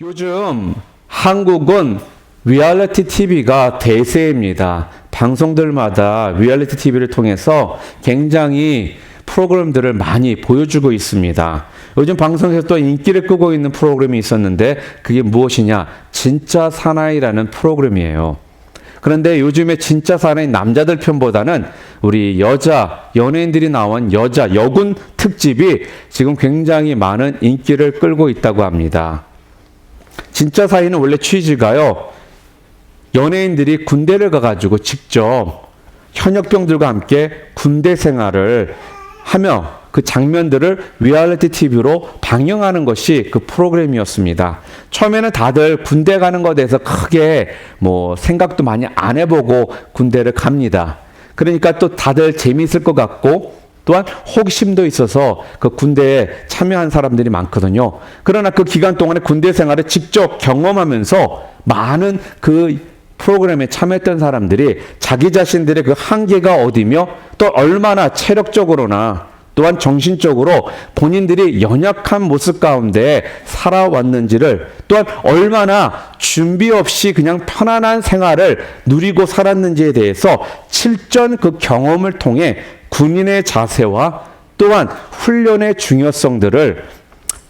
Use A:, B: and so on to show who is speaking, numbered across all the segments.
A: 요즘 한국은 리얼리티 TV가 대세입니다. 방송들마다 리얼리티 TV를 통해서 굉장히 프로그램들을 많이 보여주고 있습니다. 요즘 방송에서 또 인기를 끄고 있는 프로그램이 있었는데 그게 무엇이냐? 진짜 사나이라는 프로그램이에요. 그런데 요즘에 진짜 사나이 남자들 편보다는 우리 여자 연예인들이 나온 여자 여군 특집이 지금 굉장히 많은 인기를 끌고 있다고 합니다. 진짜 사나이는 원래 취지가요, 연예인들이 군대를 가가지고 직접 현역병들과 함께 군대 생활을 하며 그 장면들을 리얼리티 TV로 방영하는 것이 그 프로그램이었습니다. 처음에는 다들 군대 가는 것에 대해서 크게 생각도 많이 안 해보고 군대를 갑니다. 그러니까 또 다들 재미있을 것 같고 또한 호기심도 있어서 그 군대에 참여한 사람들이 많거든요. 그러나 그 기간 동안에 군대 생활을 직접 경험하면서 많은 그 프로그램에 참여했던 사람들이 자기 자신들의 그 한계가 어디며 또 얼마나 체력적으로나 또한 정신적으로 본인들이 연약한 모습 가운데 살아왔는지를, 또한 얼마나 준비 없이 그냥 편안한 생활을 누리고 살았는지에 대해서 실전 그 경험을 통해 군인의 자세와 또한 훈련의 중요성들을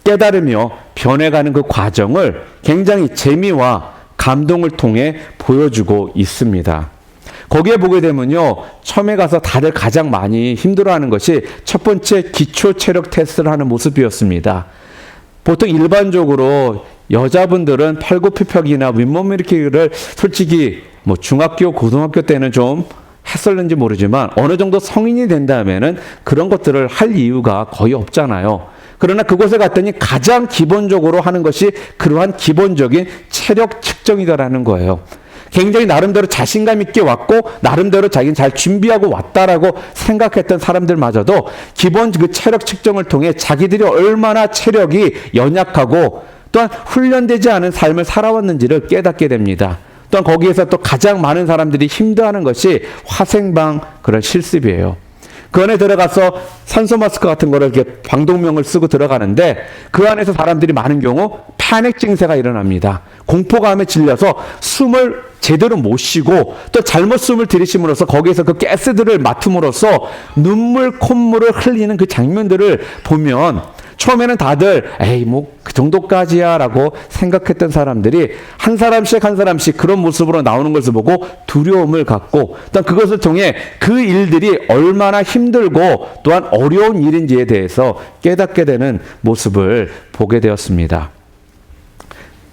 A: 깨달으며 변해가는 그 과정을 굉장히 재미와 감동을 통해 보여주고 있습니다. 거기에 보게 되면요, 처음에 가서 다들 가장 많이 힘들어하는 것이 첫 번째 기초 체력 테스트를 하는 모습이었습니다. 보통 일반적으로 여자분들은 팔굽혀펴기나 윗몸 일으키기를 솔직히 중학교, 고등학교 때는 좀 했었는지 모르지만 어느 정도 성인이 된다면은 그런 것들을 할 이유가 거의 없잖아요. 그러나 그곳에 갔더니 가장 기본적으로 하는 것이 그러한 기본적인 체력 측정이다라는 거예요. 굉장히 나름대로 자신감 있게 왔고 나름대로 자기는 잘 준비하고 왔다라고 생각했던 사람들마저도 기본 그 체력 측정을 통해 자기들이 얼마나 체력이 연약하고 또한 훈련되지 않은 삶을 살아왔는지를 깨닫게 됩니다. 또한 거기에서 또 가장 많은 사람들이 힘들어하는 것이 화생방 그런 실습이에요. 그 안에 들어가서 산소 마스크 같은 거를 이렇게 방독면을 쓰고 들어가는데 그 안에서 사람들이 많은 경우 패닉 증세가 일어납니다. 공포감에 질려서 숨을 제대로 못 쉬고 또 잘못 숨을 들이쉼으로써 거기에서 그 가스들을 맡음으로써 눈물, 콧물을 흘리는 그 장면들을 보면 처음에는 다들 에이 그 정도까지야 라고 생각했던 사람들이 한 사람씩 한 사람씩 그런 모습으로 나오는 것을 보고 두려움을 갖고 또한 그것을 통해 그 일들이 얼마나 힘들고 또한 어려운 일인지에 대해서 깨닫게 되는 모습을 보게 되었습니다.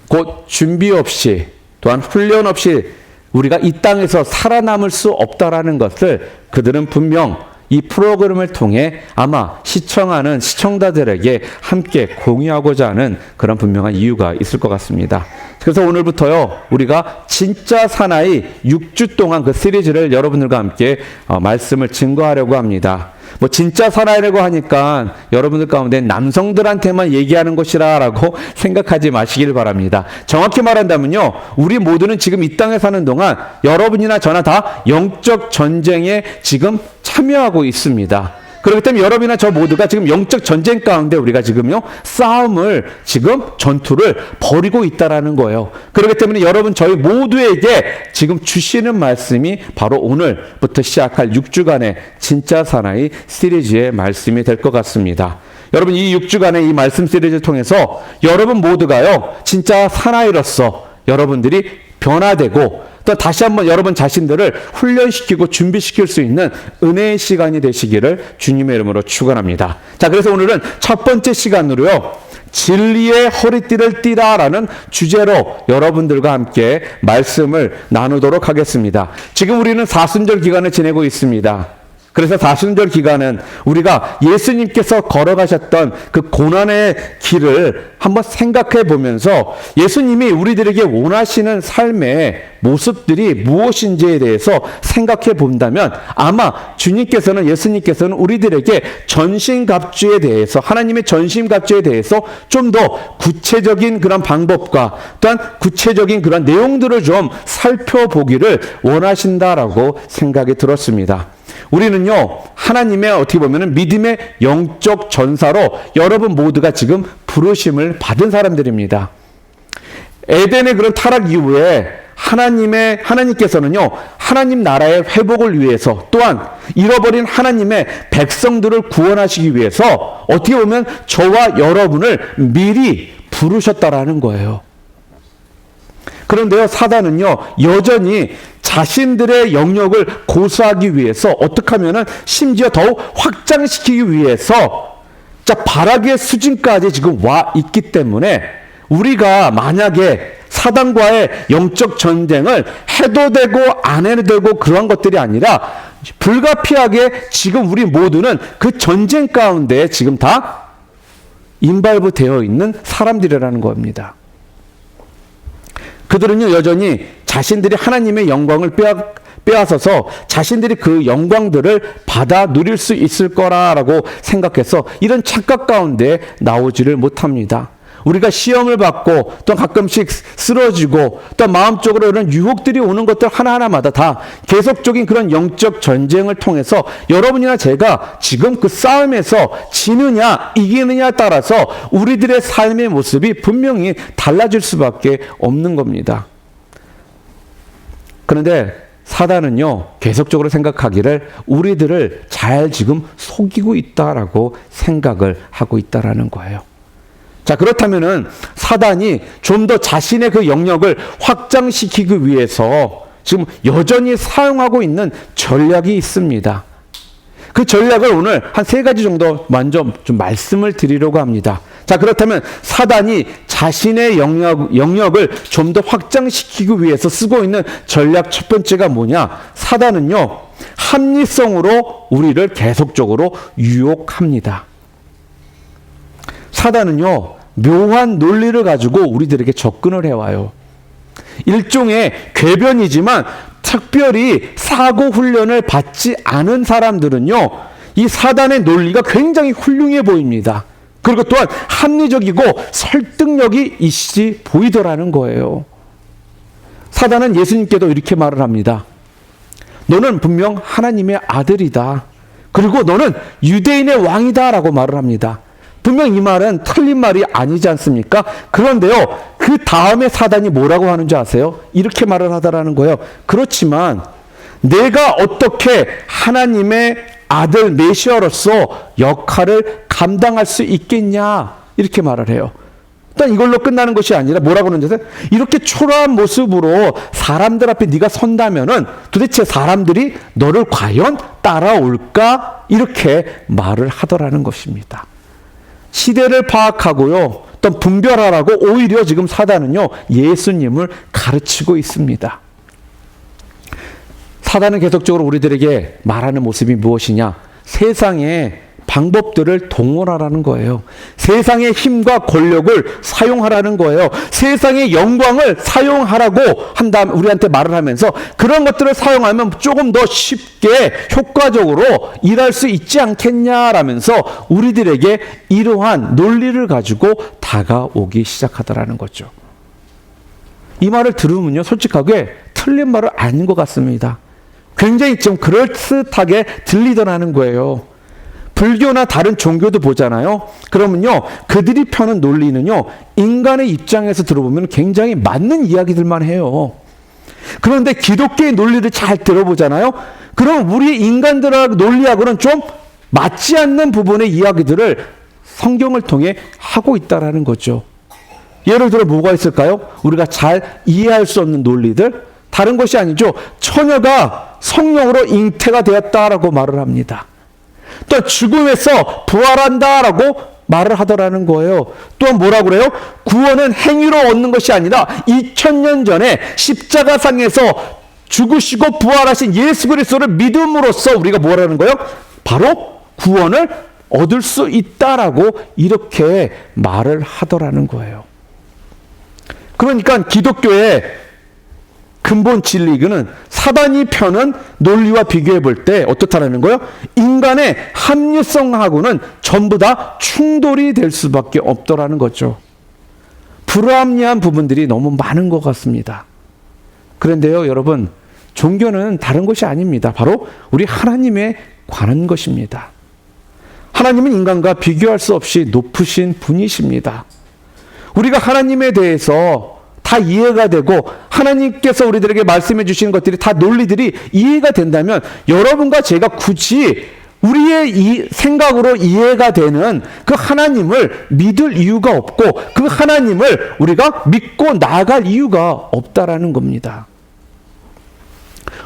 A: 곧 준비 없이 또한 훈련 없이 우리가 이 땅에서 살아남을 수 없다라는 것을 그들은 분명 이 프로그램을 통해 아마 시청하는 시청자들에게 함께 공유하고자 하는 그런 분명한 이유가 있을 것 같습니다. 그래서 오늘부터요, 우리가 진짜 사나이 6주 동안 그 시리즈를 여러분들과 함께 말씀을 증거하려고 합니다. 진짜 사나이라고 하니까 여러분들 가운데 남성들한테만 얘기하는 것이라고 생각하지 마시길 바랍니다. 정확히 말한다면요, 우리 모두는 지금 이 땅에 사는 동안 여러분이나 저나 다 영적 전쟁에 지금 참여하고 있습니다. 그렇기 때문에 여러분이나 저 모두가 지금 영적 전쟁 가운데 우리가 지금요, 싸움을 지금 전투를 벌이고 있다라는 거예요. 그렇기 때문에 여러분 저희 모두에게 지금 주시는 말씀이 바로 오늘부터 시작할 6주간의 진짜 사나이 시리즈의 말씀이 될 것 같습니다. 여러분 이 6주간의 이 말씀 시리즈를 통해서 여러분 모두가요, 진짜 사나이로서 여러분들이 변화되고 또 다시 한번 여러분 자신들을 훈련시키고 준비시킬 수 있는 은혜의 시간이 되시기를 주님의 이름으로 축원합니다. 자, 그래서 오늘은 첫 번째 시간으로요, 진리의 허리띠를 띠라라는 주제로 여러분들과 함께 말씀을 나누도록 하겠습니다. 지금 우리는 사순절 기간을 지내고 있습니다. 그래서 사순절 기간은 우리가 예수님께서 걸어가셨던 그 고난의 길을 한번 생각해 보면서 예수님이 우리들에게 원하시는 삶의 모습들이 무엇인지에 대해서 생각해 본다면 아마 예수님께서는 우리들에게 전신갑주에 대해서, 하나님의 전신갑주에 대해서 좀 더 구체적인 그런 방법과 또한 구체적인 그런 내용들을 좀 살펴보기를 원하신다라고 생각이 들었습니다. 우리는요, 하나님의 어떻게 보면 믿음의 영적 전사로 여러분 모두가 지금 부르심을 받은 사람들입니다. 에덴의 그런 타락 이후에 하나님께서는요, 하나님 나라의 회복을 위해서 또한 잃어버린 하나님의 백성들을 구원하시기 위해서 어떻게 보면 저와 여러분을 미리 부르셨다라는 거예요. 그런데요, 사단은요, 여전히 자신들의 영역을 고수하기 위해서 어떻게 하면은 심지어 더욱 확장시키기 위해서 발악의 수준까지 지금 와 있기 때문에 우리가 만약에 사단과의 영적 전쟁을 해도 되고 안 해도 되고 그런 것들이 아니라 불가피하게 지금 우리 모두는 그 전쟁 가운데 지금 다 인발부 되어 있는 사람들이라는 겁니다. 그들은요, 여전히 자신들이 하나님의 영광을 빼앗아서 자신들이 그 영광들을 받아 누릴 수 있을 거라고 생각해서 이런 착각 가운데 나오지를 못합니다. 우리가 시험을 받고 또 가끔씩 쓰러지고 또 마음적으로 이런 유혹들이 오는 것들 하나하나마다 다 계속적인 그런 영적 전쟁을 통해서 여러분이나 제가 지금 그 싸움에서 지느냐 이기느냐에 따라서 우리들의 삶의 모습이 분명히 달라질 수밖에 없는 겁니다. 그런데 사단은요, 계속적으로 생각하기를 우리들을 잘 지금 속이고 있다라고 생각을 하고 있다라는 거예요. 자, 그렇다면은 사단이 좀 더 자신의 그 영역을 확장시키기 위해서 지금 여전히 사용하고 있는 전략이 있습니다. 그 전략을 오늘 한 3가지 정도 먼저 좀 말씀을 드리려고 합니다. 자, 그렇다면 사단이 자신의 영역을 좀 더 확장시키기 위해서 쓰고 있는 전략 첫 번째가 뭐냐? 사단은요, 합리성으로 우리를 계속적으로 유혹합니다. 사단은요, 묘한 논리를 가지고 우리들에게 접근을 해와요. 일종의 궤변이지만 특별히 사고 훈련을 받지 않은 사람들은요, 이 사단의 논리가 굉장히 훌륭해 보입니다. 그리고 또한 합리적이고 설득력이 있이 보이더라는 거예요. 사단은 예수님께도 이렇게 말을 합니다. 너는 분명 하나님의 아들이다. 그리고 너는 유대인의 왕이다 라고 말을 합니다. 분명 이 말은 틀린 말이 아니지 않습니까? 그런데요, 그 다음에 사단이 뭐라고 하는지 아세요? 이렇게 말을 하더라는 거예요. 그렇지만 내가 어떻게 하나님의 아들 메시아로서 역할을 감당할 수 있겠냐? 이렇게 말을 해요. 일단 이걸로 끝나는 것이 아니라 뭐라고 하는지 아세요? 이렇게 초라한 모습으로 사람들 앞에 네가 선다면은 도대체 사람들이 너를 과연 따라올까? 이렇게 말을 하더라는 것입니다. 시대를 파악하고요, 또 분별하라고 오히려 지금 사단은요, 예수님을 가르치고 있습니다. 사단은 계속적으로 우리들에게 말하는 모습이 무엇이냐? 세상의 방법들을 동원하라는 거예요. 세상의 힘과 권력을 사용하라는 거예요. 세상의 영광을 사용하라고 한다면 우리한테 말을 하면서 그런 것들을 사용하면 조금 더 쉽게 효과적으로 일할 수 있지 않겠냐라면서 우리들에게 이러한 논리를 가지고 다가오기 시작하더라는 거죠. 이 말을 들으면요, 솔직하게 틀린 말은 아닌 것 같습니다. 굉장히 좀 그럴듯하게 들리더라는 거예요. 불교나 다른 종교도 보잖아요. 그러면요, 그들이 펴는 논리는요, 인간의 입장에서 들어보면 굉장히 맞는 이야기들만 해요. 그런데 기독교의 논리를 잘 들어보잖아요. 그럼 우리 인간들의 논리하고는 좀 맞지 않는 부분의 이야기들을 성경을 통해 하고 있다라는 거죠. 예를 들어 뭐가 있을까요? 우리가 잘 이해할 수 없는 논리들, 다른 것이 아니죠. 처녀가 성령으로 잉태가 되었다라고 말을 합니다. 또 죽음에서 부활한다라고 말을 하더라는 거예요. 또한 뭐라고 그래요? 구원은 행위로 얻는 것이 아니라 2000년 전에 십자가상에서 죽으시고 부활하신 예수 그리스도를 믿음으로써 우리가 뭐라는 거예요? 바로 구원을 얻을 수 있다라고 이렇게 말을 하더라는 거예요. 그러니까 기독교의 근본 진리는 사단이 펴는 논리와 비교해 볼 때 어떻다라는 거예요? 인간의 합리성하고는 전부 다 충돌이 될 수밖에 없더라는 거죠. 불합리한 부분들이 너무 많은 것 같습니다. 그런데요, 여러분, 종교는 다른 것이 아닙니다. 바로 우리 하나님에 관한 것입니다. 하나님은 인간과 비교할 수 없이 높으신 분이십니다. 우리가 하나님에 대해서 다 이해가 되고 하나님께서 우리들에게 말씀해 주시는 것들이 다 논리들이 이해가 된다면 여러분과 제가 굳이 우리의 이 생각으로 이해가 되는 그 하나님을 믿을 이유가 없고 그 하나님을 우리가 믿고 나아갈 이유가 없다라는 겁니다.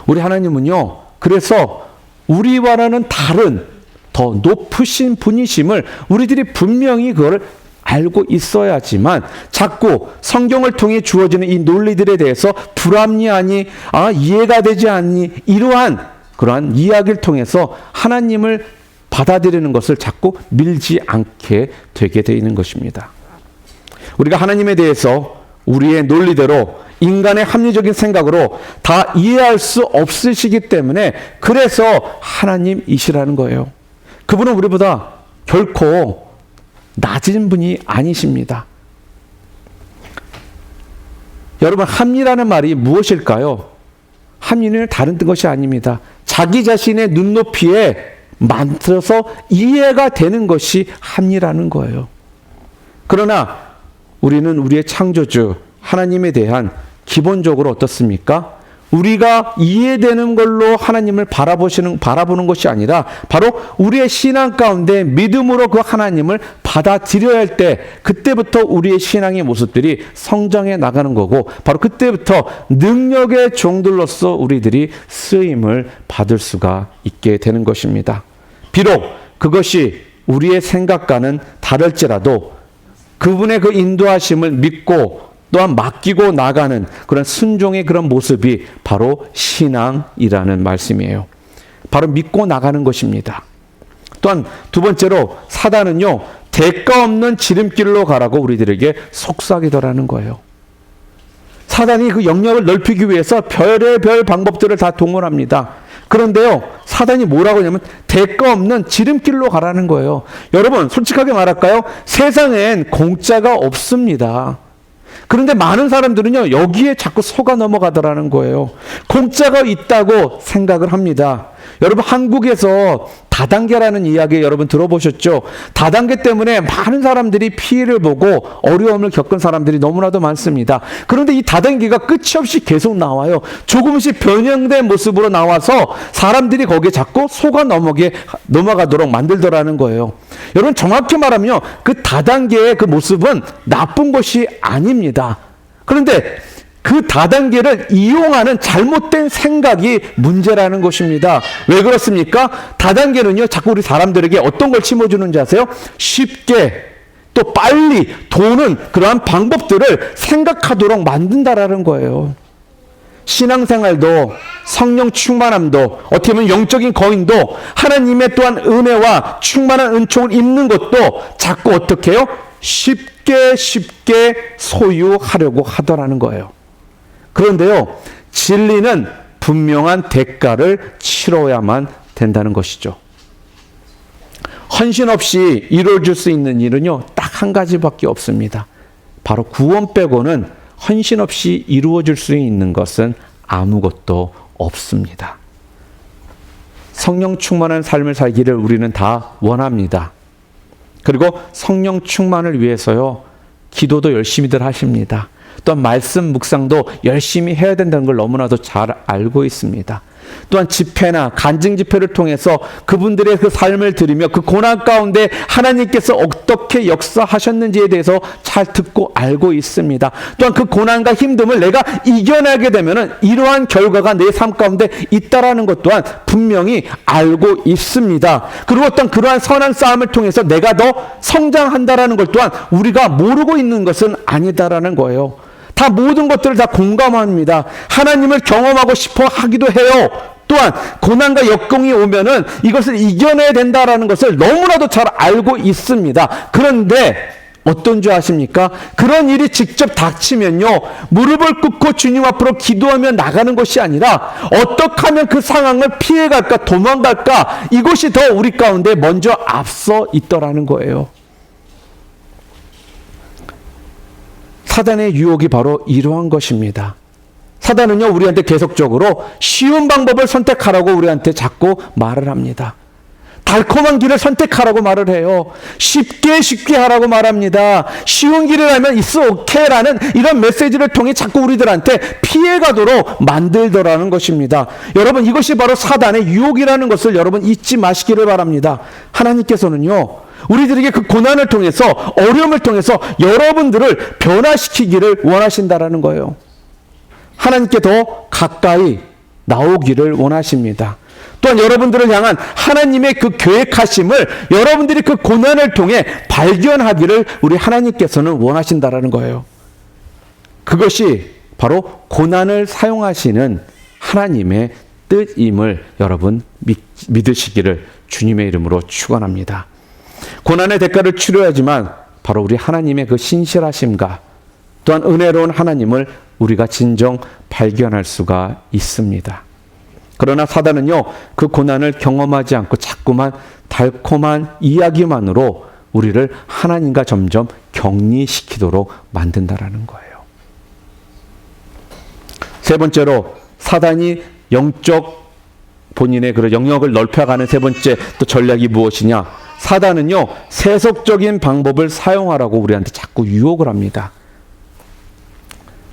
A: 우리 하나님은요, 그래서 우리와는 다른 더 높으신 분이심을 우리들이 분명히 그걸 알고 있어야지만 자꾸 성경을 통해 주어지는 이 논리들에 대해서 불합리하니, 이해가 되지 않니, 이러한 그러한 이야기를 통해서 하나님을 받아들이는 것을 자꾸 밀지 않게 되게 되는 것입니다. 우리가 하나님에 대해서 우리의 논리대로 인간의 합리적인 생각으로 다 이해할 수 없으시기 때문에 그래서 하나님이시라는 거예요. 그분은 우리보다 결코 낮은 분이 아니십니다. 여러분, 합리라는 말이 무엇일까요? 합리는 다른 것이 아닙니다. 자기 자신의 눈높이에 맞춰서 이해가 되는 것이 합리라는 거예요. 그러나 우리는 우리의 창조주 하나님에 대한 기본적으로 어떻습니까? 우리가 이해되는 걸로 하나님을 바라보는 것이 아니라 바로 우리의 신앙 가운데 믿음으로 그 하나님을 받아들여야 할 때 그때부터 우리의 신앙의 모습들이 성장해 나가는 거고 바로 그때부터 능력의 종들로서 우리들이 쓰임을 받을 수가 있게 되는 것입니다. 비록 그것이 우리의 생각과는 다를지라도 그분의 그 인도하심을 믿고 또한 맡기고 나가는 그런 순종의 그런 모습이 바로 신앙이라는 말씀이에요. 바로 믿고 나가는 것입니다. 또한 두 번째로 사단은요, 대가 없는 지름길로 가라고 우리들에게 속삭이더라는 거예요. 사단이 그 영역을 넓히기 위해서 별의별 방법들을 다 동원합니다. 그런데요, 사단이 뭐라고 하냐면 대가 없는 지름길로 가라는 거예요. 여러분, 솔직하게 말할까요? 세상엔 공짜가 없습니다. 그런데 많은 사람들은요, 여기에 자꾸 속아 넘어가더라는 거예요. 공짜가 있다고 생각을 합니다. 여러분, 한국에서 다단계라는 이야기 여러분 들어보셨죠? 다단계 때문에 많은 사람들이 피해를 보고 어려움을 겪은 사람들이 너무나도 많습니다. 그런데 이 다단계가 끝이 없이 계속 나와요. 조금씩 변형된 모습으로 나와서 사람들이 거기에 자꾸 속아 넘어가도록 만들더라는 거예요. 여러분, 정확히 말하면 그 다단계의 그 모습은 나쁜 것이 아닙니다. 그런데 그 다단계를 이용하는 잘못된 생각이 문제라는 것입니다. 왜 그렇습니까? 다단계는요, 자꾸 우리 사람들에게 어떤 걸 심어주는지 아세요? 쉽게 또 빨리 도는 그러한 방법들을 생각하도록 만든다라는 거예요. 신앙생활도 성령 충만함도 어떻게 보면 영적인 거인도 하나님의 또한 은혜와 충만한 은총을 입는 것도 자꾸 어떻게 해요? 쉽게 소유하려고 하더라는 거예요. 그런데요, 진리는 분명한 대가를 치러야만 된다는 것이죠. 헌신 없이 이루어질 수 있는 일은요, 딱 한 가지밖에 없습니다. 바로 구원 빼고는 헌신 없이 이루어질 수 있는 것은 아무것도 없습니다. 성령 충만한 삶을 살기를 우리는 다 원합니다. 그리고 성령 충만을 위해서요, 기도도 열심히들 하십니다. 또한 말씀 묵상도 열심히 해야 된다는 걸 너무나도 잘 알고 있습니다. 또한 집회나 간증 집회를 통해서 그분들의 그 삶을 들으며 그 고난 가운데 하나님께서 어떻게 역사하셨는지에 대해서 잘 듣고 알고 있습니다. 또한 그 고난과 힘듦을 내가 이겨내게 되면은 이러한 결과가 내 삶 가운데 있다라는 것 또한 분명히 알고 있습니다. 그리고 어떤 그러한 선한 싸움을 통해서 내가 더 성장한다라는 것 또한 우리가 모르고 있는 것은 아니다라는 거예요. 다 모든 것들을 다 공감합니다. 하나님을 경험하고 싶어 하기도 해요. 또한 고난과 역경이 오면은 이것을 이겨내야 된다라는 것을 너무나도 잘 알고 있습니다. 그런데 어떤 줄 아십니까? 그런 일이 직접 닥치면요, 무릎을 꿇고 주님 앞으로 기도하며 나가는 것이 아니라 어떻게 하면 그 상황을 피해갈까, 도망갈까, 이것이 더 우리 가운데 먼저 앞서 있더라는 거예요. 사단의 유혹이 바로 이러한 것입니다. 사단은요, 우리한테 계속적으로 쉬운 방법을 선택하라고 우리한테 자꾸 말을 합니다. 달콤한 길을 선택하라고 말을 해요. 쉽게 하라고 말합니다. 쉬운 길이라면 it's okay라는 이런 메시지를 통해 자꾸 우리들한테 피해가도록 만들더라는 것입니다. 여러분, 이것이 바로 사단의 유혹이라는 것을 여러분 잊지 마시기를 바랍니다. 하나님께서는요, 우리들에게 그 고난을 통해서, 어려움을 통해서 여러분들을 변화시키기를 원하신다라는 거예요. 하나님께 더 가까이 나오기를 원하십니다. 또한 여러분들을 향한 하나님의 그 계획하심을 여러분들이 그 고난을 통해 발견하기를 우리 하나님께서는 원하신다라는 거예요. 그것이 바로 고난을 사용하시는 하나님의 뜻임을 여러분 믿으시기를 주님의 이름으로 축원합니다. 고난의 대가를 치러야지만 바로 우리 하나님의 그 신실하심과 또한 은혜로운 하나님을 우리가 진정 발견할 수가 있습니다. 그러나 사단은요, 그 고난을 경험하지 않고 자꾸만 달콤한 이야기만으로 우리를 하나님과 점점 격리시키도록 만든다라는 거예요. 세 번째로 사단이 영적 본인의 그런 영역을 넓혀가는 세 번째 또 전략이 무엇이냐? 사단은요, 세속적인 방법을 사용하라고 우리한테 자꾸 유혹을 합니다.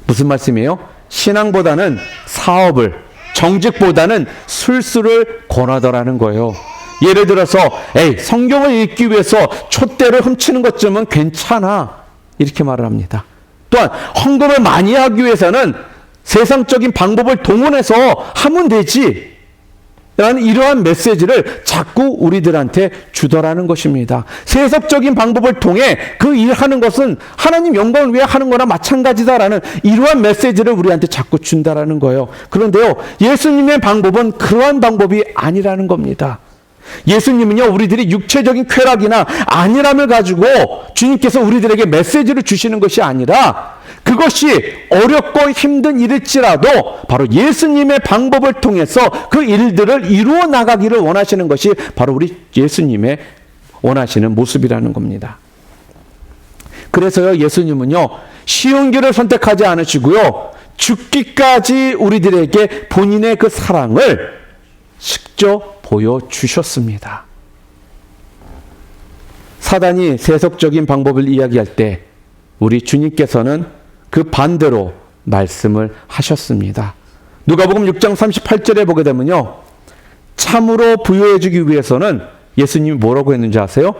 A: 무슨 말씀이에요? 신앙보다는 사업을, 정직보다는 술수를 권하더라는 거예요. 예를 들어서 성경을 읽기 위해서 촛대를 훔치는 것쯤은 괜찮아, 이렇게 말을 합니다. 또한 헌금을 많이 하기 위해서는 세상적인 방법을 동원해서 하면 되지 라는 이러한 메시지를 자꾸 우리들한테 주더라는 것입니다. 세속적인 방법을 통해 그 일하는 것은 하나님 영광을 위해 하는 거나 마찬가지다라는 이러한 메시지를 우리한테 자꾸 준다라는 거예요. 그런데요, 예수님의 방법은 그러한 방법이 아니라는 겁니다. 예수님은요, 우리들이 육체적인 쾌락이나 안일함을 가지고 주님께서 우리들에게 메시지를 주시는 것이 아니라 그것이 어렵고 힘든 일일지라도 바로 예수님의 방법을 통해서 그 일들을 이루어 나가기를 원하시는 것이 바로 우리 예수님의 원하시는 모습이라는 겁니다. 그래서요, 예수님은요, 쉬운 길을 선택하지 않으시고요, 죽기까지 우리들에게 본인의 그 사랑을 직접 보여주셨습니다. 사단이 세속적인 방법을 이야기할 때 우리 주님께서는 그 반대로 말씀을 하셨습니다. 누가복음 6장 38절에 보게 되면요, 참으로 부유해지기 위해서는 예수님이 뭐라고 했는지 아세요?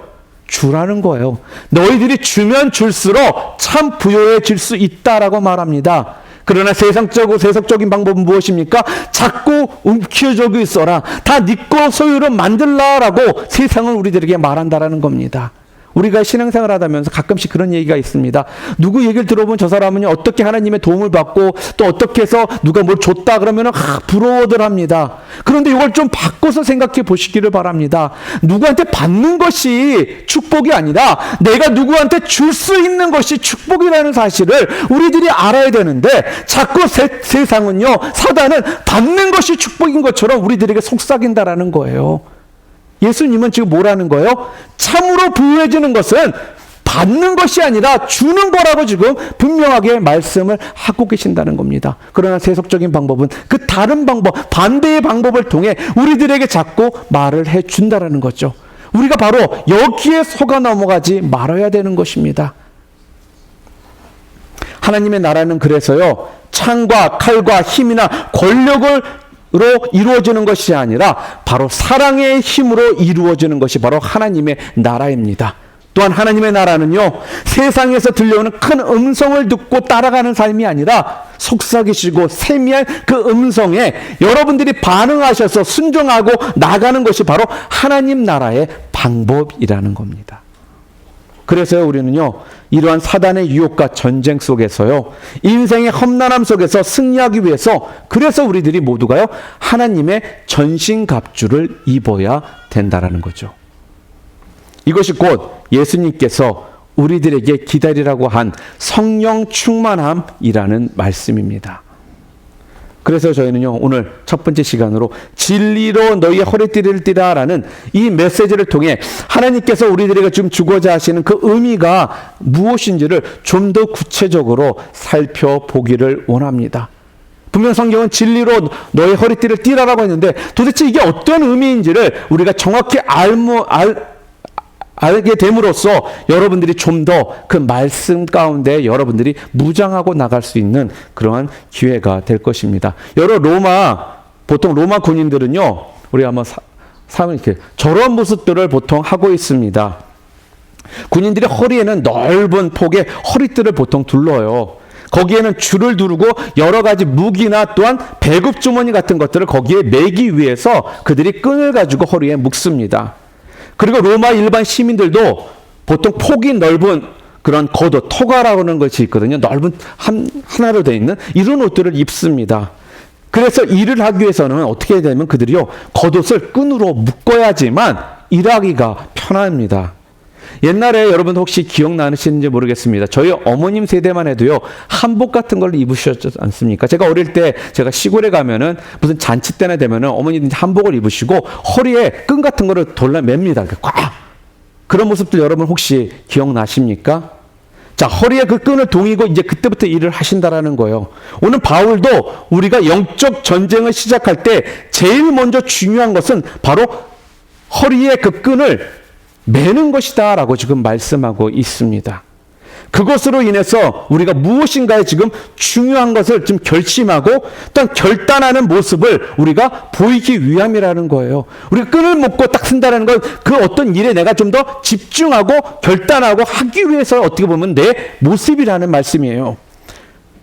A: 주라는 거예요. 너희들이 주면 줄수록 참 부유해질 수 있다라고 말합니다. 그러나 세속적인 방법은 무엇입니까? 자꾸 움켜쥐고 있어라, 다 네 거 소유로 만들라라고 세상은 우리들에게 말한다라는 겁니다. 우리가 신앙생활 하다면서 가끔씩 그런 얘기가 있습니다. 누구 얘기를 들어보면 저 사람은 어떻게 하나님의 도움을 받고 또 어떻게 해서 누가 뭘 줬다 그러면 부러워들 합니다. 그런데 이걸 좀 바꿔서 생각해 보시기를 바랍니다. 누구한테 받는 것이 축복이 아니라 내가 누구한테 줄 수 있는 것이 축복이라는 사실을 우리들이 알아야 되는데 자꾸 세상은요, 사단은 받는 것이 축복인 것처럼 우리들에게 속삭인다라는 거예요. 예수님은 지금 뭐라는 거예요? 참으로 부유해지는 것은 받는 것이 아니라 주는 거라고 지금 분명하게 말씀을 하고 계신다는 겁니다. 그러나 세속적인 방법은 그 다른 방법, 반대의 방법을 통해 우리들에게 자꾸 말을 해준다는 거죠. 우리가 바로 여기에 속아 넘어가지 말아야 되는 것입니다. 하나님의 나라는 그래서요, 창과 칼과 힘이나 권력을 이루어지는 것이 아니라 바로 사랑의 힘으로 이루어지는 것이 바로 하나님의 나라입니다. 또한 하나님의 나라는요, 세상에서 들려오는 큰 음성을 듣고 따라가는 삶이 아니라 속삭이시고 세미한 그 음성에 여러분들이 반응하셔서 순종하고 나가는 것이 바로 하나님 나라의 방법이라는 겁니다. 그래서 우리는요, 이러한 사단의 유혹과 전쟁 속에서요, 인생의 험난함 속에서 승리하기 위해서 그래서 우리들이 모두가요, 하나님의 전신갑주를 입어야 된다라는 거죠. 이것이 곧 예수님께서 우리들에게 기다리라고 한 성령 충만함이라는 말씀입니다. 그래서 저희는요, 오늘 첫 번째 시간으로 진리로 너희의 허리띠를 띠라라는 이 메시지를 통해 하나님께서 우리들에게 좀 주고자 하시는 그 의미가 무엇인지를 좀 더 구체적으로 살펴보기를 원합니다. 분명 성경은 진리로 너의 허리띠를 띠라라고 했는데 도대체 이게 어떤 의미인지를 우리가 정확히 알게 됨으로써 여러분들이 좀 더 그 말씀 가운데 여러분들이 무장하고 나갈 수 있는 그러한 기회가 될 것입니다. 보통 로마 군인들은요, 우리가 한번 이렇게 저런 모습들을 보통 하고 있습니다. 군인들이 허리에는 넓은 폭의 허리띠를 보통 둘러요. 거기에는 줄을 두르고 여러 가지 무기나 또한 배급 주머니 같은 것들을 거기에 매기 위해서 그들이 끈을 가지고 허리에 묶습니다. 그리고 로마 일반 시민들도 보통 폭이 넓은 그런 겉옷, 토가라고 하는 것이 있거든요. 넓은 하나로 되어 있는 이런 옷들을 입습니다. 그래서 일을 하기 위해서는 어떻게 해야 되냐면 그들이요, 겉옷을 끈으로 묶어야지만 일하기가 편합니다. 옛날에 여러분 혹시 기억나시는지 모르겠습니다. 저희 어머님 세대만 해도요, 한복 같은 걸 입으셨지 않습니까? 제가 어릴 때 제가 시골에 가면은 무슨 잔치 때나 되면은 어머니들 한복을 입으시고 허리에 끈 같은 거를 돌려맵니다. 꽉! 그런 모습들 여러분 혹시 기억나십니까? 자, 허리에 그 끈을 동이고 이제 그때부터 일을 하신다라는 거예요. 오늘 바울도 우리가 영적 전쟁을 시작할 때 제일 먼저 중요한 것은 바로 허리에 그 끈을 매는 것이다 라고 지금 말씀하고 있습니다. 그것으로 인해서 우리가 무엇인가에 지금 중요한 것을 좀 결심하고 또한 결단하는 모습을 우리가 보이기 위함이라는 거예요. 우리가 끈을 묶고 딱 쓴다는 건 그 어떤 일에 내가 좀 더 집중하고 결단하고 하기 위해서 어떻게 보면 내 모습이라는 말씀이에요.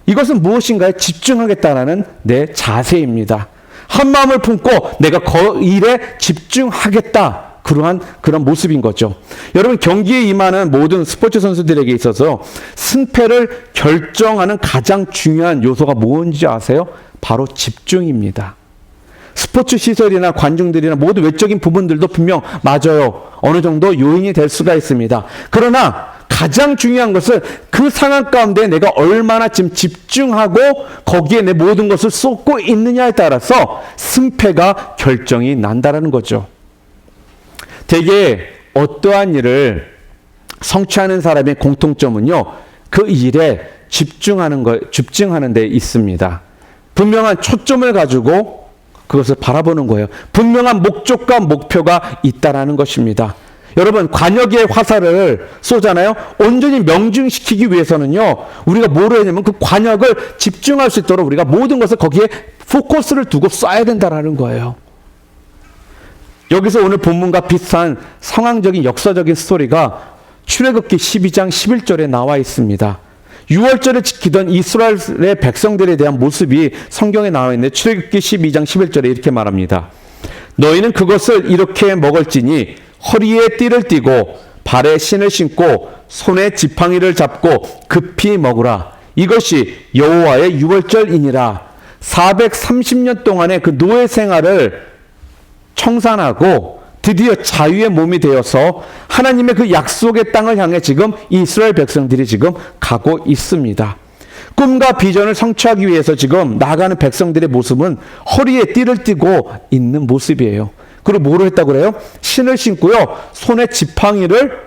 A: 이것은 무엇인가에 집중하겠다는 내 자세입니다. 한 마음을 품고 내가 그 일에 집중하겠다. 그런 모습인 거죠. 여러분, 경기에 임하는 모든 스포츠 선수들에게 있어서 승패를 결정하는 가장 중요한 요소가 뭔지 아세요? 바로 집중입니다. 스포츠 시설이나 관중들이나 모든 외적인 부분들도 분명 맞아요. 어느 정도 요인이 될 수가 있습니다. 그러나 가장 중요한 것은 그 상황 가운데 내가 얼마나 지금 집중하고 거기에 내 모든 것을 쏟고 있느냐에 따라서 승패가 결정이 난다는 거죠. 대개 어떠한 일을 성취하는 사람의 공통점은요, 그 일에 집중하는 데 있습니다. 분명한 초점을 가지고 그것을 바라보는 거예요. 분명한 목적과 목표가 있다라는 것입니다. 여러분, 관역의 화살을 쏘잖아요. 온전히 명중시키기 위해서는요, 우리가 뭐로 해야 되냐면 그 관역을 집중할 수 있도록 우리가 모든 것을 거기에 포커스를 두고 쏴야 된다라는 거예요. 여기서 오늘 본문과 비슷한 상황적인 역사적인 스토리가 출애굽기 12장 11절에 나와 있습니다. 6월절을 지키던 이스라엘의 백성들에 대한 모습이 성경에 나와 있는데 출애굽기 12장 11절에 이렇게 말합니다. 너희는 그것을 이렇게 먹을지니 허리에 띠를 띠고 발에 신을 신고 손에 지팡이를 잡고 급히 먹으라. 이것이 여호와의 6월절이니라. 430년 동안의 그 노예 생활을 청산하고 드디어 자유의 몸이 되어서 하나님의 그 약속의 땅을 향해 지금 이스라엘 백성들이 지금 가고 있습니다. 꿈과 비전을 성취하기 위해서 지금 나가는 백성들의 모습은 허리에 띠를 띠고 있는 모습이에요. 그리고 뭐로 했다고 그래요? 신을 신고요, 손에 지팡이를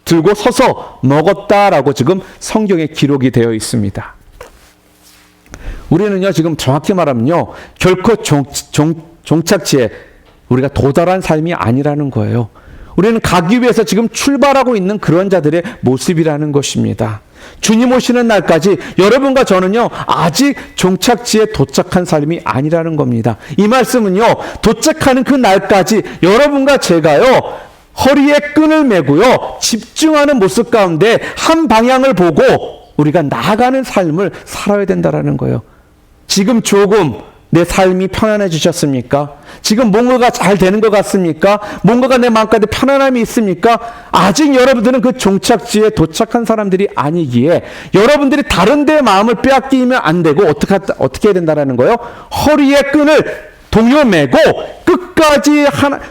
A: 들고 서서 먹었다라고 지금 성경에 기록이 되어 있습니다. 우리는요, 지금 정확히 말하면요, 결코 종착지에 우리가 도달한 삶이 아니라는 거예요. 우리는 가기 위해서 지금 출발하고 있는 그런 자들의 모습이라는 것입니다. 주님 오시는 날까지 여러분과 저는요, 아직 종착지에 도착한 삶이 아니라는 겁니다. 이 말씀은요, 도착하는 그 날까지 여러분과 제가요, 허리에 끈을 메고요, 집중하는 모습 가운데 한 방향을 보고 우리가 나아가는 삶을 살아야 된다는 거예요. 지금 조금 내 삶이 편안해지셨습니까? 지금 뭔가가 잘 되는 것 같습니까? 뭔가가 내 마음가운데 편안함이 있습니까? 아직 여러분들은 그 종착지에 도착한 사람들이 아니기에 여러분들이 다른 데의 마음을 빼앗기면 안 되고 어떻게 해야 된다는 거예요? 허리에 끈을 동요매고 끝까지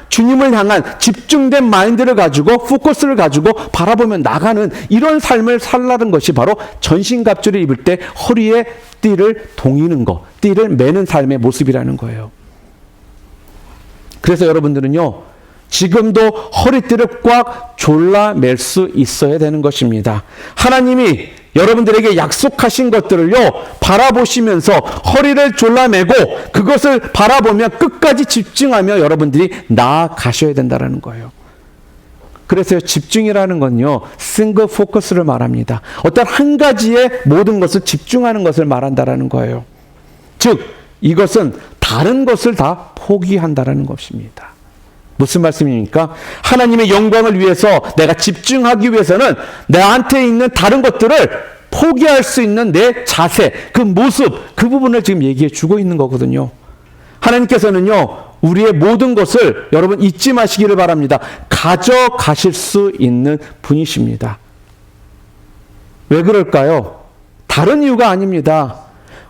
A: 주님을 향한 집중된 마인드를 가지고 포커스를 가지고 바라보며 나가는 이런 삶을 살라는 것이 바로 전신갑주를 입을 때 허리에 띠를 동이는 것, 띠를 매는 삶의 모습이라는 거예요. 그래서 여러분들은요, 지금도 허리띠를 꽉 졸라맬 수 있어야 되는 것입니다. 하나님이 여러분들에게 약속하신 것들을요, 바라보시면서 허리를 졸라매고 그것을 바라보며 끝까지 집중하며 여러분들이 나아가셔야 된다는 거예요. 그래서 집중이라는 건요, 싱글 포커스를 말합니다. 어떤 한 가지에 모든 것을 집중하는 것을 말한다라는 거예요. 즉, 이것은 다른 것을 다 포기한다라는 것입니다. 무슨 말씀입니까? 하나님의 영광을 위해서 내가 집중하기 위해서는 나한테 있는 다른 것들을 포기할 수 있는 내 자세, 그 모습, 그 부분을 지금 얘기해 주고 있는 거거든요. 하나님께서는요, 우리의 모든 것을 여러분 잊지 마시기를 바랍니다. 가져가실 수 있는 분이십니다. 왜 그럴까요? 다른 이유가 아닙니다.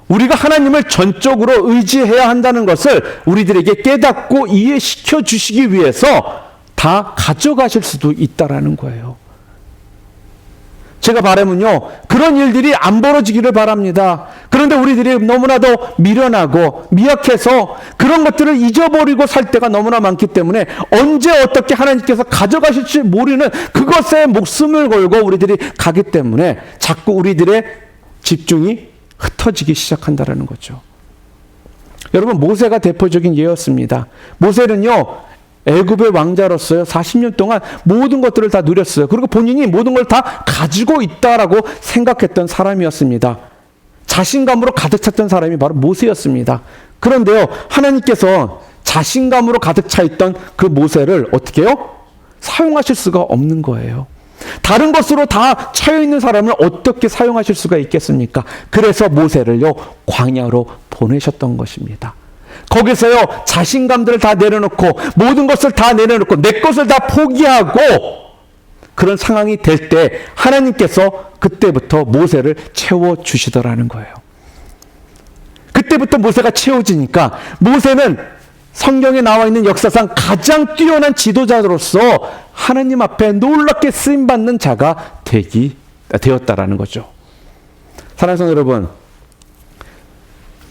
A: 우리가 하나님을 전적으로 의지해야 한다는 것을 우리들에게 깨닫고 이해시켜 주시기 위해서 다 가져가실 수도 있다라는 거예요. 제가 바라면요, 그런 일들이 안 벌어지기를 바랍니다. 그런데 우리들이 너무나도 미련하고 미약해서 그런 것들을 잊어버리고 살 때가 너무나 많기 때문에 언제 어떻게 하나님께서 가져가실지 모르는 그것에 목숨을 걸고 우리들이 가기 때문에 자꾸 우리들의 집중이 흩어지기 시작한다는 거죠. 여러분, 모세가 대표적인 예였습니다. 모세는요, 애굽의 왕자로서요, 40년 동안 모든 것들을 다 누렸어요. 그리고 본인이 모든 걸 다 가지고 있다라고 생각했던 사람이었습니다. 자신감으로 가득 찼던 사람이 바로 모세였습니다. 그런데요, 하나님께서 자신감으로 가득 차 있던 그 모세를 어떻게 해요? 사용하실 수가 없는 거예요. 다른 것으로 다 차여있는 사람을 어떻게 사용하실 수가 있겠습니까? 그래서 모세를요, 광야로 보내셨던 것입니다. 거기서요, 자신감들을 다 내려놓고 모든 것을 다 내려놓고 내 것을 다 포기하고 그런 상황이 될 때 하나님께서 그때부터 모세를 채워주시더라는 거예요. 그때부터 모세가 채워지니까 모세는 성경에 나와 있는 역사상 가장 뛰어난 지도자로서 하나님 앞에 놀랍게 쓰임받는 자가 되었다라는 거죠. 사랑하는 성도 여러분,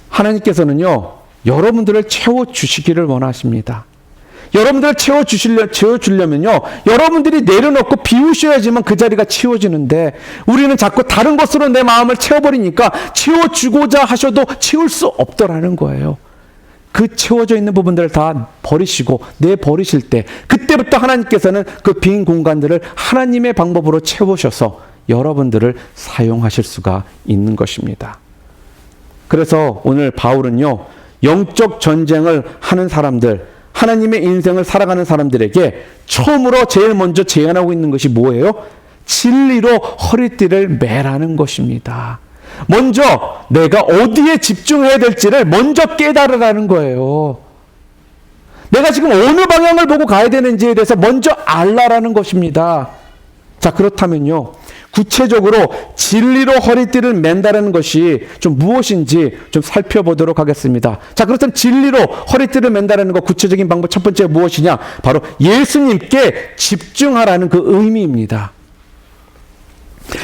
A: 하나님께서는요, 여러분들을 채워주시기를 원하십니다. 여러분들을 채워주려면요, 여러분들이 내려놓고 비우셔야지만 그 자리가 채워지는데 우리는 자꾸 다른 것으로 내 마음을 채워버리니까 채워주고자 하셔도 채울 수 없더라는 거예요. 그 채워져 있는 부분들을 다 버리시고 내버리실 때 그때부터 하나님께서는 그 빈 공간들을 하나님의 방법으로 채우셔서 여러분들을 사용하실 수가 있는 것입니다. 그래서 오늘 바울은요, 영적 전쟁을 하는 사람들, 하나님의 인생을 살아가는 사람들에게 처음으로 제일 먼저 제안하고 있는 것이 뭐예요? 진리로 허리띠를 매라는 것입니다. 먼저 내가 어디에 집중해야 될지를 먼저 깨달으라는 거예요. 내가 지금 어느 방향을 보고 가야 되는지에 대해서 먼저 알라라는 것입니다. 자, 그렇다면요, 구체적으로 진리로 허리띠를 맨다라는 것이 좀 무엇인지 좀 살펴보도록 하겠습니다. 자, 그렇다면 진리로 허리띠를 맨다라는 것, 구체적인 방법 첫 번째 무엇이냐? 바로 예수님께 집중하라는 그 의미입니다.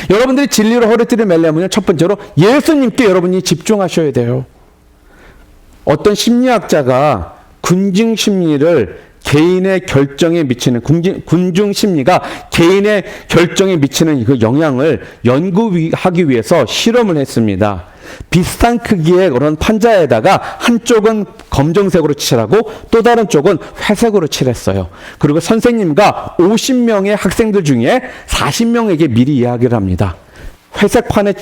A: 여러분들이 진리로 허리띠를 매려면 첫 번째로 예수님께 여러분이 집중하셔야 돼요. 어떤 심리학자가 군중 심리를 개인의 결정에 미치는, 군중 심리가 개인의 결정에 미치는 그 영향을 연구하기 위해서 실험을 했습니다. 비슷한 크기의 그런 판자에다가 한쪽은 검정색으로 칠하고 또 다른 쪽은 회색으로 칠했어요. 그리고 선생님과 50명의 학생들 중에 40명에게 미리 이야기를 합니다. 회색판에,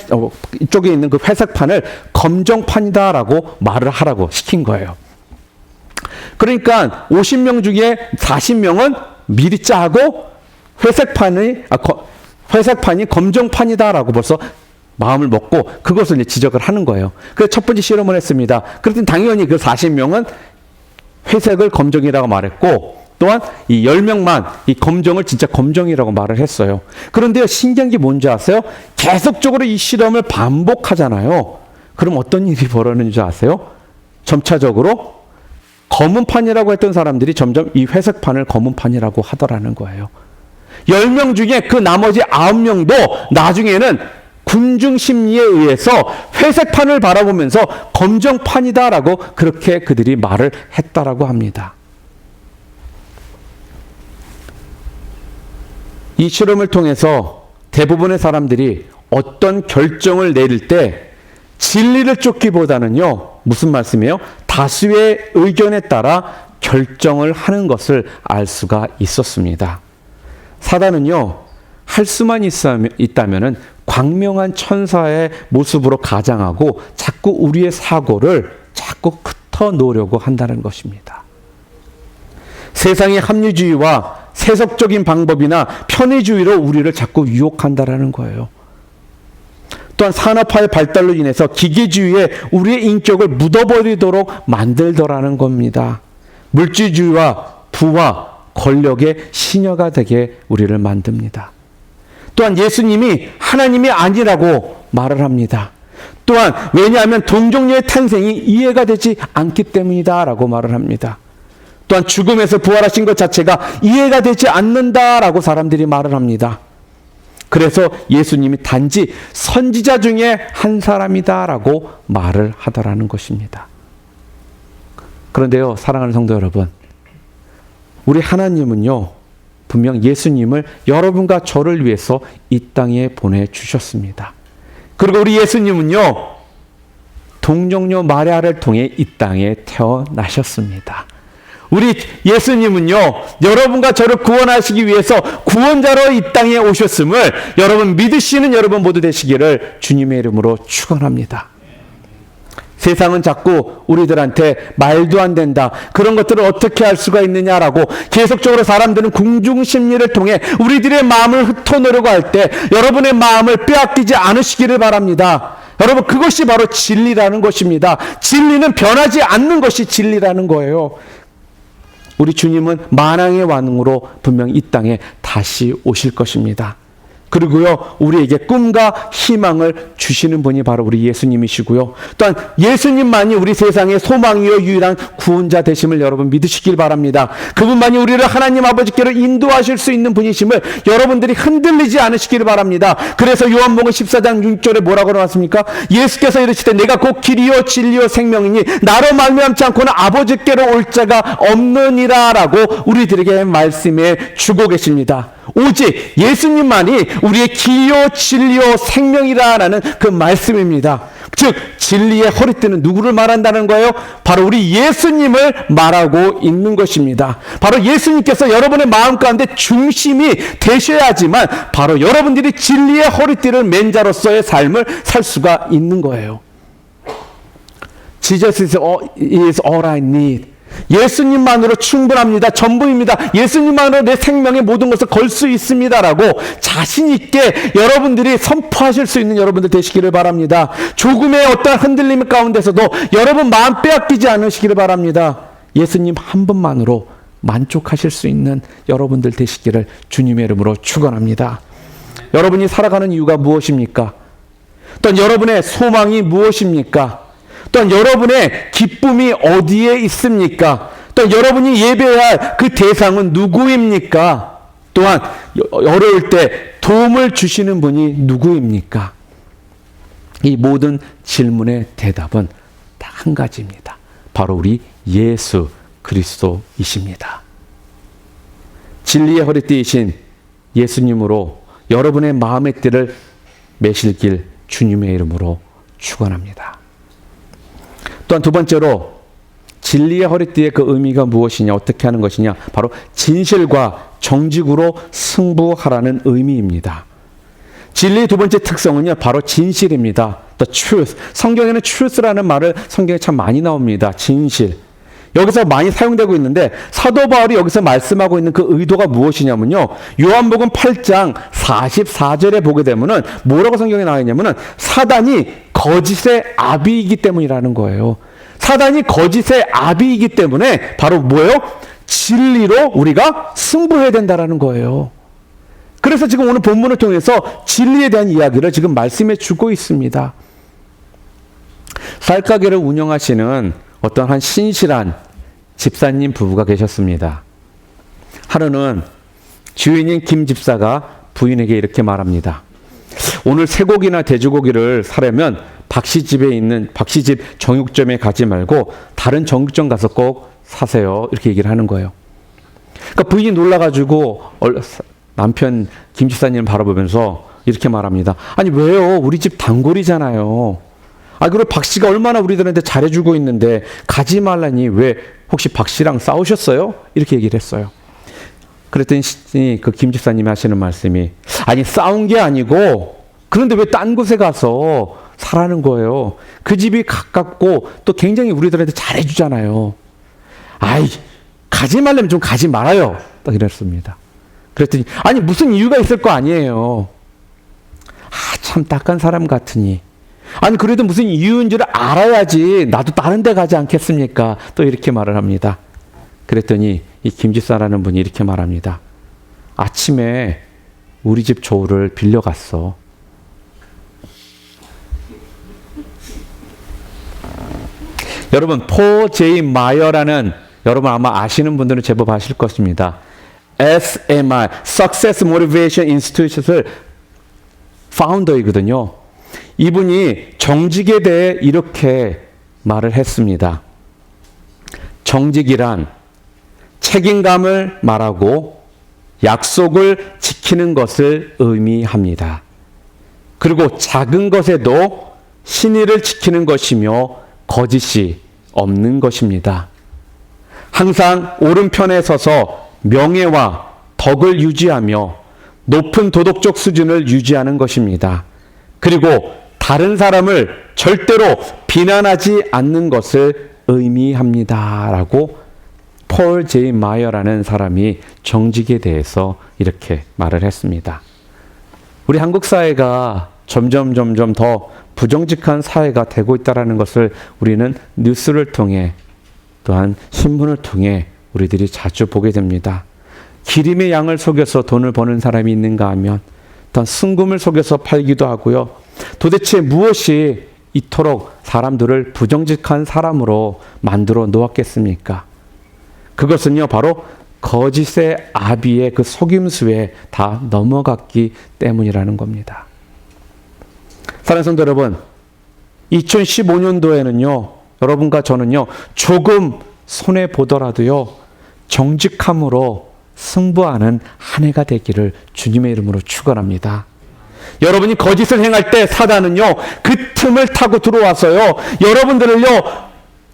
A: 이쪽에 있는 그 회색판을 검정판이다라고 말을 하라고 시킨 거예요. 그러니까 50명 중에 40명은 미리 짜고 회색판이 검정판이다라고 벌써 마음을 먹고 그것을 이제 지적을 하는 거예요. 그래서 첫 번째 실험을 했습니다. 그랬더니 당연히 그 40명은 회색을 검정이라고 말했고 또한 이 10명만 이 검정을 진짜 검정이라고 말을 했어요. 그런데요, 신기한 게 뭔지 아세요? 계속적으로 이 실험을 반복하잖아요. 그럼 어떤 일이 벌어지는지 아세요? 점차적으로 검은 판이라고 했던 사람들이 점점 이 회색판을 검은 판이라고 하더라는 거예요. 10명 중에 그 나머지 9명도 나중에는 군중 심리에 의해서 회색판을 바라보면서 검정판이다라고 그렇게 그들이 말을 했다라고 합니다. 이 실험을 통해서 대부분의 사람들이 어떤 결정을 내릴 때 진리를 쫓기보다는요, 무슨 말씀이에요? 다수의 의견에 따라 결정을 하는 것을 알 수가 있었습니다. 사단은요, 할 수만 있다면은 광명한 천사의 모습으로 가장하고 자꾸 우리의 사고를 자꾸 흩어 놓으려고 한다는 것입니다. 세상의 합리주의와 세속적인 방법이나 편의주의로 우리를 자꾸 유혹한다라는 거예요. 또한 산업화의 발달로 인해서 기계주의에 우리의 인격을 묻어버리도록 만들더라는 겁니다. 물질주의와 부와 권력의 시녀가 되게 우리를 만듭니다. 또한 예수님이 하나님이 아니라고 말을 합니다. 또한 왜냐하면 동정녀의 탄생이 이해가 되지 않기 때문이다라고 말을 합니다. 또한 죽음에서 부활하신 것 자체가 이해가 되지 않는다라고 사람들이 말을 합니다. 그래서 예수님이 단지 선지자 중에 한 사람이다라고 말을 하더라는 것입니다. 그런데요, 사랑하는 성도 여러분, 우리 하나님은요, 분명 예수님을 여러분과 저를 위해서 이 땅에 보내주셨습니다. 그리고 우리 예수님은요, 동정녀 마리아를 통해 이 땅에 태어나셨습니다. 우리 예수님은요, 여러분과 저를 구원하시기 위해서 구원자로 이 땅에 오셨음을 여러분 믿으시는 여러분 모두 되시기를 주님의 이름으로 축원합니다. 세상은 자꾸 우리들한테 말도 안 된다, 그런 것들을 어떻게 할 수가 있느냐라고 계속적으로 사람들은 궁중심리를 통해 우리들의 마음을 흩어놓으려고 할 때 여러분의 마음을 빼앗기지 않으시기를 바랍니다. 여러분, 그것이 바로 진리라는 것입니다. 진리는 변하지 않는 것이 진리라는 거예요. 우리 주님은 만왕의 왕으로 분명 이 땅에 다시 오실 것입니다. 그리고요, 우리에게 꿈과 희망을 주시는 분이 바로 우리 예수님이시고요. 또한 예수님만이 우리 세상의 소망이요 유일한 구원자 되심을 여러분 믿으시길 바랍니다. 그분만이 우리를 하나님 아버지께로 인도하실 수 있는 분이심을 여러분들이 흔들리지 않으시기를 바랍니다. 그래서 요한복음 14장 6절에 뭐라고 나왔습니까? 예수께서 이르시되 내가 곧 길이요 진리요 생명이니 나로 말미암지 않고는 아버지께로 올 자가 없느니라 라고 우리들에게 말씀해 주고 계십니다. 오직 예수님만이 우리의 길이요 진리요 생명이라는 그 말씀입니다. 즉 진리의 허리띠는 누구를 말한다는 거예요? 바로 우리 예수님을 말하고 있는 것입니다. 바로 예수님께서 여러분의 마음 가운데 중심이 되셔야지만 바로 여러분들이 진리의 허리띠를 맨 자로서의 삶을 살 수가 있는 거예요. Jesus is all I need. 예수님만으로 충분합니다. 전부입니다. 예수님만으로 내 생명의 모든 것을 걸 수 있습니다라고 자신 있게 여러분들이 선포하실 수 있는 여러분들 되시기를 바랍니다. 조금의 어떤 흔들림 가운데서도 여러분 마음 빼앗기지 않으시기를 바랍니다. 예수님 한 분만으로 만족하실 수 있는 여러분들 되시기를 주님의 이름으로 축원합니다. 여러분이 살아가는 이유가 무엇입니까? 또한 여러분의 소망이 무엇입니까? 또한 여러분의 기쁨이 어디에 있습니까? 또한 여러분이 예배해야 할 그 대상은 누구입니까? 또한 어려울 때 도움을 주시는 분이 누구입니까? 이 모든 질문의 대답은 딱 한 가지입니다. 바로 우리 예수 그리스도이십니다. 진리의 허리띠이신 예수님으로 여러분의 마음의 띠를 매실길 주님의 이름으로 축원합니다. 또한 두 번째로 진리의 허리띠의 그 의미가 무엇이냐, 어떻게 하는 것이냐, 바로 진실과 정직으로 승부하라는 의미입니다. 진리의 두 번째 특성은요, 바로 진실입니다. The truth. 성경에는 truth라는 말을 성경에 참 많이 나옵니다. 진실. 여기서 많이 사용되고 있는데 사도 바울이 여기서 말씀하고 있는 그 의도가 무엇이냐면요, 요한복음 8장 44절에 보게 되면은 뭐라고 성경에 나와 있냐면은 사단이 거짓의 아비이기 때문이라는 거예요. 사단이 거짓의 아비이기 때문에 바로 뭐예요? 진리로 우리가 승부해야 된다라는 거예요. 그래서 지금 오늘 본문을 통해서 진리에 대한 이야기를 지금 말씀해 주고 있습니다. 쌀가게를 운영하시는 어떤 한 신실한 집사님 부부가 계셨습니다. 하루는 주인인 김 집사가 부인에게 이렇게 말합니다. 오늘 쇠고기나 돼지고기를 사려면 박씨집에 있는 박씨집 정육점에 가지 말고 다른 정육점 가서 꼭 사세요. 이렇게 얘기를 하는 거예요. 그러니까 부인이 놀라가지고 남편 김 집사님을 바라보면서 이렇게 말합니다. 아니 왜요? 우리 집 단골이잖아요. 그리고 박 씨가 얼마나 우리들한테 잘해주고 있는데 가지 말라니 왜 혹시 박 씨랑 싸우셨어요? 이렇게 얘기를 했어요. 그랬더니 그 김 집사님이 하시는 말씀이 아니 싸운 게 아니고 그런데 왜 딴 곳에 가서 살라는 거예요. 그 집이 가깝고 또 굉장히 우리들한테 잘해주잖아요. 아이 가지 말려면 좀 가지 말아요. 딱 이랬습니다. 그랬더니 아니 무슨 이유가 있을 거 아니에요. 참 딱한 사람 같으니. 아니 그래도 무슨 이유인지를 알아야지 나도 다른 데 가지 않겠습니까? 또 이렇게 말을 합니다. 그랬더니 이 김집사라는 분이 이렇게 말합니다. 아침에 우리 집 저울을 빌려갔어. 여러분 폴 제이 마이어라는 여러분 아마 아시는 분들은 제법 아실 것입니다. SMI Success Motivation Institute을 파운더이거든요. 이분이 정직에 대해 이렇게 말을 했습니다. 정직이란 책임감을 말하고 약속을 지키는 것을 의미합니다. 그리고 작은 것에도 신의를 지키는 것이며 거짓이 없는 것입니다. 항상 오른편에 서서 명예와 덕을 유지하며 높은 도덕적 수준을 유지하는 것입니다. 그리고 다른 사람을 절대로 비난하지 않는 것을 의미합니다. 라고 폴 제이 마이어라는 사람이 정직에 대해서 이렇게 말을 했습니다. 우리 한국 사회가 점점 더 부정직한 사회가 되고 있다는 것을 우리는 뉴스를 통해 또한 신문을 통해 우리들이 자주 보게 됩니다. 기림의 양을 속여서 돈을 버는 사람이 있는가 하면 또한 순금을 속여서 팔기도 하고요. 도대체 무엇이 이토록 사람들을 부정직한 사람으로 만들어 놓았겠습니까? 그것은요 바로 거짓의 아비의 그 속임수에 다 넘어갔기 때문이라는 겁니다. 사랑하는 성도 여러분, 2015년도에는요 여러분과 저는요 조금 손해 보더라도요 정직함으로 승부하는 한 해가 되기를 주님의 이름으로 축원합니다. 여러분이 거짓을 행할 때 사단은요 그 틈을 타고 들어와서요 여러분들을요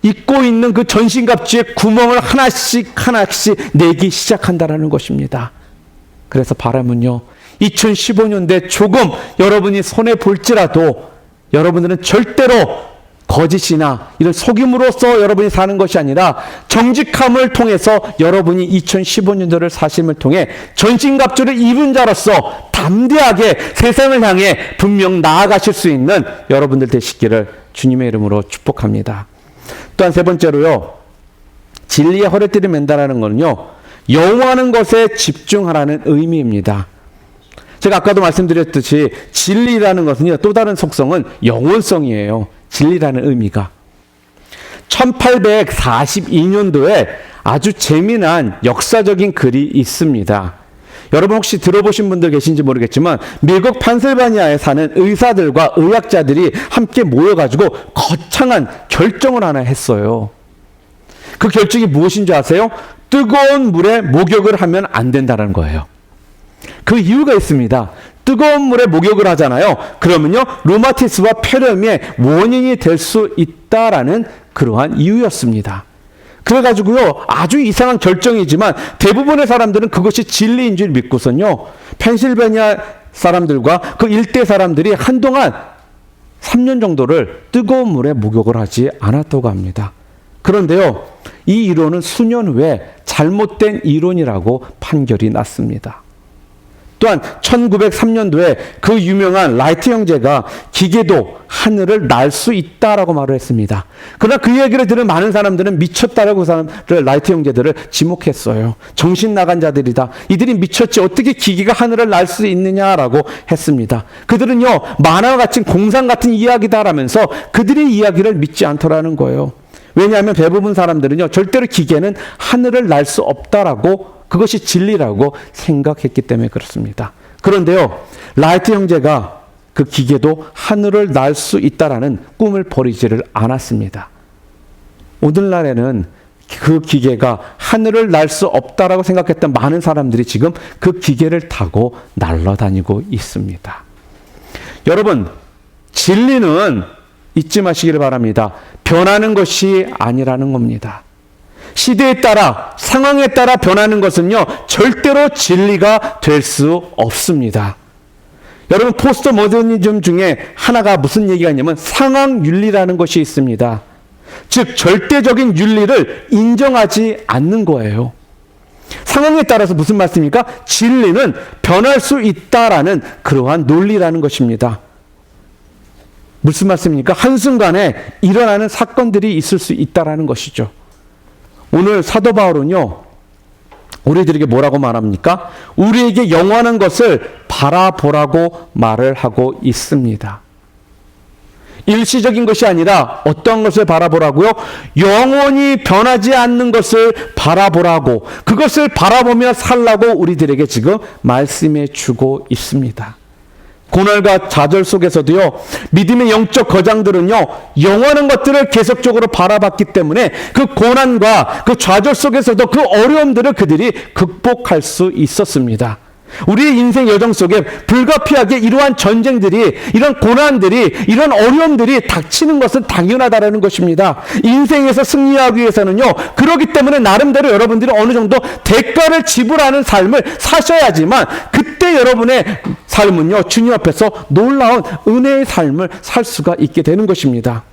A: 입고 있는 그 전신갑주에 구멍을 하나씩 내기 시작한다는 것입니다. 그래서 바람은요 2015년도에 조금 여러분이 손해 볼지라도 여러분들은 절대로 거짓이나 이런 속임으로써 여러분이 사는 것이 아니라 정직함을 통해서 여러분이 2015년도를 사심을 통해 전신갑주를 입은 자로서 담대하게 세상을 향해 분명 나아가실 수 있는 여러분들 되시기를 주님의 이름으로 축복합니다. 또한 세 번째로요. 진리의 허리띠를 맨다라는 것은요. 영원한 것에 집중하라는 의미입니다. 제가 아까도 말씀드렸듯이 진리라는 것은요. 또 다른 속성은 영원성이에요. 진리라는 의미가. 1842년도에 아주 재미난 역사적인 글이 있습니다. 여러분 혹시 들어보신 분들 계신지 모르겠지만 미국 펜실바니아에 사는 의사들과 의학자들이 함께 모여가지고 거창한 결정을 하나 했어요. 그 결정이 무엇인 줄 아세요? 뜨거운 물에 목욕을 하면 안 된다는 거예요. 그 이유가 있습니다. 뜨거운 물에 목욕을 하잖아요. 그러면요 루마티스와 폐렴의 원인이 될 수 있다라는 그러한 이유였습니다. 그래가지고요 아주 이상한 결정이지만 대부분의 사람들은 그것이 진리인 줄 믿고선요 펜실베니아 사람들과 그 일대 사람들이 한동안 3년 정도를 뜨거운 물에 목욕을 하지 않았다고 합니다. 그런데요 이 이론은 수년 후에 잘못된 이론이라고 판결이 났습니다. 또한 1903년도에 그 유명한 라이트 형제가 기계도 하늘을 날 수 있다라고 말을 했습니다. 그러나 그 얘기를 들은 많은 사람들은 미쳤다라고 라이트 형제들을 지목했어요. 정신 나간 자들이다. 이들이 미쳤지 어떻게 기계가 하늘을 날 수 있느냐라고 했습니다. 그들은요 만화와 같은 공상 같은 이야기다라면서 그들의 이야기를 믿지 않더라는 거예요. 왜냐하면 대부분 사람들은요 절대로 기계는 하늘을 날 수 없다라고 그것이 진리라고 생각했기 때문에 그렇습니다. 그런데요, 라이트 형제가 그 기계도 하늘을 날 수 있다라는 꿈을 버리지를 않았습니다. 오늘날에는 그 기계가 하늘을 날 수 없다라고 생각했던 많은 사람들이 지금 그 기계를 타고 날아다니고 있습니다. 여러분, 진리는 잊지 마시기를 바랍니다. 변하는 것이 아니라는 겁니다. 시대에 따라, 상황에 따라 변하는 것은요, 절대로 진리가 될 수 없습니다. 여러분, 포스트 모더니즘 중에 하나가 무슨 얘기가 있냐면 상황윤리라는 것이 있습니다. 즉, 절대적인 윤리를 인정하지 않는 거예요. 상황에 따라서 무슨 말씀입니까? 진리는 변할 수 있다라는 그러한 논리라는 것입니다. 무슨 말씀입니까? 한순간에 일어나는 사건들이 있을 수 있다라는 것이죠. 오늘 사도 바울은요, 우리들에게 뭐라고 말합니까? 우리에게 영원한 것을 바라보라고 말을 하고 있습니다. 일시적인 것이 아니라 어떤 것을 바라보라고요? 영원히 변하지 않는 것을 바라보라고, 그것을 바라보며 살라고 우리들에게 지금 말씀해 주고 있습니다. 고난과 좌절 속에서도요, 믿음의 영적 거장들은요, 영원한 것들을 계속적으로 바라봤기 때문에 그 고난과 그 좌절 속에서도 그 어려움들을 그들이 극복할 수 있었습니다. 우리의 인생 여정 속에 불가피하게 이러한 전쟁들이, 이런 고난들이, 이런 어려움들이 닥치는 것은 당연하다는 것입니다. 인생에서 승리하기 위해서는요, 그렇기 때문에 나름대로 여러분들이 어느 정도 대가를 지불하는 삶을 사셔야지만 그때 여러분의 삶은요, 주님 앞에서 놀라운 은혜의 삶을 살 수가 있게 되는 것입니다.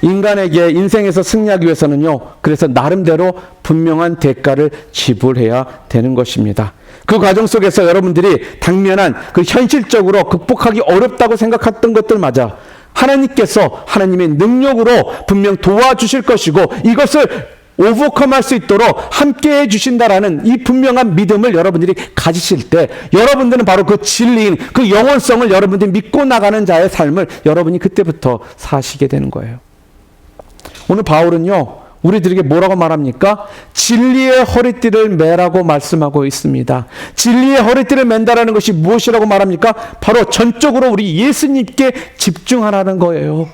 A: 인간에게 인생에서 승리하기 위해서는요, 그래서 나름대로 분명한 대가를 지불해야 되는 것입니다. 그 과정 속에서 여러분들이 당면한 그 현실적으로 극복하기 어렵다고 생각했던 것들마저 하나님께서 하나님의 능력으로 분명 도와주실 것이고 이것을 오버컴할 수 있도록 함께 해주신다라는 이 분명한 믿음을 여러분들이 가지실 때 여러분들은 바로 그 진리인 그 영원성을 여러분들이 믿고 나가는 자의 삶을 여러분이 그때부터 사시게 되는 거예요. 오늘 바울은요, 우리들에게 뭐라고 말합니까? 진리의 허리띠를 매라고 말씀하고 있습니다. 진리의 허리띠를 맨다라는 것이 무엇이라고 말합니까? 바로 전적으로 우리 예수님께 집중하라는 거예요.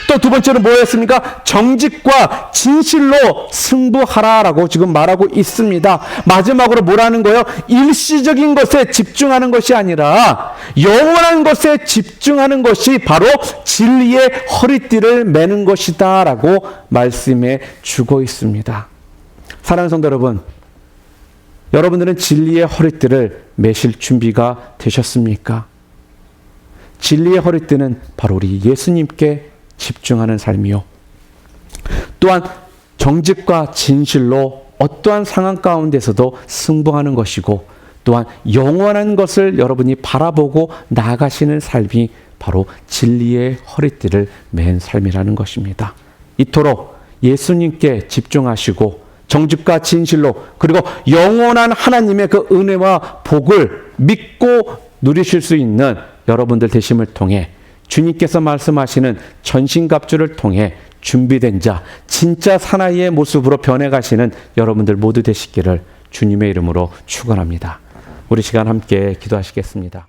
A: 또 두 번째로 뭐였습니까? 정직과 진실로 승부하라라고 지금 말하고 있습니다. 마지막으로 뭐라는 거예요? 일시적인 것에 집중하는 것이 아니라 영원한 것에 집중하는 것이 바로 진리의 허리띠를 매는 것이다 라고 말씀해 주고 있습니다. 사랑하는 성도 여러분, 여러분들은 진리의 허리띠를 매실 준비가 되셨습니까? 진리의 허리띠는 바로 우리 예수님께 집중하는 삶이요, 또한 정직과 진실로 어떠한 상황 가운데서도 승부하는 것이고, 또한 영원한 것을 여러분이 바라보고 나아가시는 삶이 바로 진리의 허리띠를 맨 삶이라는 것입니다. 이토록 예수님께 집중하시고 정직과 진실로, 그리고 영원한 하나님의 그 은혜와 복을 믿고 누리실 수 있는 여러분들 되심을 통해 주님께서 말씀하시는 전신갑주를 통해 준비된 자, 진짜 사나이의 모습으로 변해가시는 여러분들 모두 되시기를 주님의 이름으로 축원합니다. 우리 시간 함께 기도하시겠습니다.